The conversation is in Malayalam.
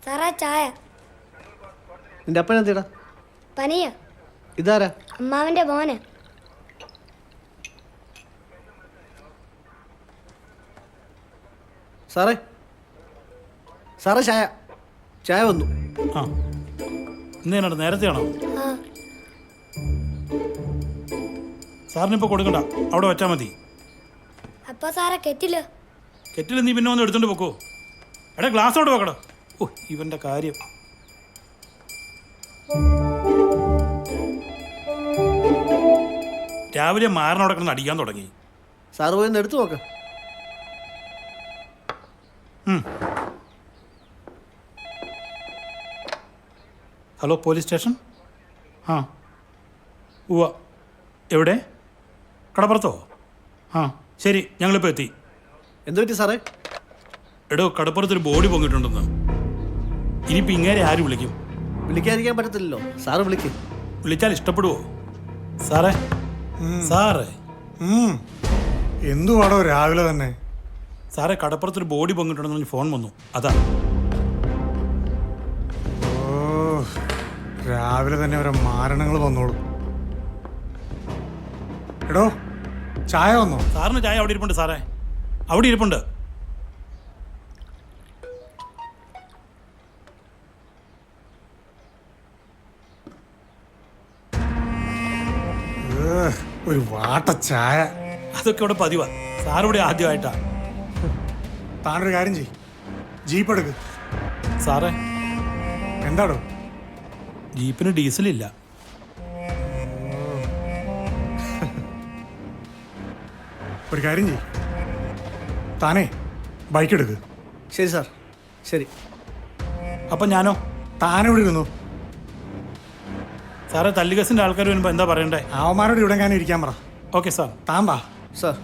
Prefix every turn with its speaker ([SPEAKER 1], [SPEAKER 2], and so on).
[SPEAKER 1] സാറാ ചായ.
[SPEAKER 2] നിന്റെ അപ്പൻ എന്തിടാ?
[SPEAKER 1] പനിയ.
[SPEAKER 2] ഇതാരാ?
[SPEAKER 1] അമ്മാവന്റെ മോന്.
[SPEAKER 2] സാറേ സാറേ ചായ ചായ വന്നു.
[SPEAKER 3] ആ ഇന്ന് നേരത്തെയാണോ? സാറിനിപ്പോൾ കൊടുക്കണ്ട, അവിടെ വെച്ചാൽ മതി.
[SPEAKER 1] അപ്പൊ സാറെ കെറ്റില്
[SPEAKER 3] കെറ്റിൽ നീ പിന്നെ ഒന്ന് എടുത്തോണ്ട് പോക്കോ. എടാ ഗ്ലാസ് അവിടെ വെക്കടോ. ഓ ഇവന്റെ കാര്യം. രാവിലെ മാറിനോടെ കിടന്ന് അടിക്കാൻ തുടങ്ങി.
[SPEAKER 2] സാറ് പോയി ഒന്ന് എടുത്തു നോക്ക്.
[SPEAKER 3] Hello police station. ആ ഉവ്വ. എവിടെ? കടപ്പുറത്തോ? ആ ശരി, ഞങ്ങളിപ്പോൾ എത്തി.
[SPEAKER 2] എന്തു പറ്റി സാറേ?
[SPEAKER 3] എടോ കടപ്പുറത്തൊരു ബോഡി പൊങ്ങിയിട്ടുണ്ടെന്ന്. ഇനിയിപ്പോൾ ഇങ്ങനെ ആര് വിളിക്കും?
[SPEAKER 2] വിളിക്കാതിരിക്കാൻ പറ്റത്തില്ലല്ലോ. സാറ് വിളിക്കും.
[SPEAKER 3] വിളിച്ചാൽ ഇഷ്ടപ്പെടുവോ? സാറേ സാറേ
[SPEAKER 4] എന്തുവാടോ രാവിലെ തന്നെ?
[SPEAKER 3] സാറേ കടപ്പുറത്തൊരു ബോഡി പൊങ്ങിയിട്ടുണ്ടെന്ന് പറഞ്ഞ് ഫോൺ വന്നു, അതാ.
[SPEAKER 4] ഓ രാവിലെ തന്നെ ഓരോ മാരണങ്ങൾ വന്നോളൂ. എടോ ചായ വന്നോ?
[SPEAKER 3] സാറിന് ചായ അവിടെ ഇരിപ്പുണ്ട് സാറേ, അവിടെ ഇരിപ്പുണ്ട്.
[SPEAKER 4] ഒരു വാട്ട ചായ.
[SPEAKER 3] അതൊക്കെ ഇവിടെ പതിവാ. സാറിവിടെ ആദ്യമായിട്ടാ.
[SPEAKER 4] താനൊരു കാര്യം ചെയ്യ്, ജീപ്പ് എടുക്ക്.
[SPEAKER 3] സാറേ
[SPEAKER 4] എന്താടോ?
[SPEAKER 3] ജീപ്പിന് ഡീസലില്ല.
[SPEAKER 4] ഒരു കാര്യം ചെയ്യ്, താനേ ബൈക്ക് എടുക്ക്.
[SPEAKER 2] ശരി സാർ, ശരി.
[SPEAKER 3] അപ്പം ഞാനോ?
[SPEAKER 4] താനെവിടെ ഇരുന്നു?
[SPEAKER 3] സാറേ തല്ലികസിൻ്റെ ആൾക്കാർ വരുമ്പോൾ എന്താ പറയണ്ടേ?
[SPEAKER 4] അവന്മാരോട് ഇവിടെ ഞാൻ ഇരിക്കാൻ പറ.
[SPEAKER 3] Okay sir.
[SPEAKER 4] താൻ വാ.
[SPEAKER 2] സാർ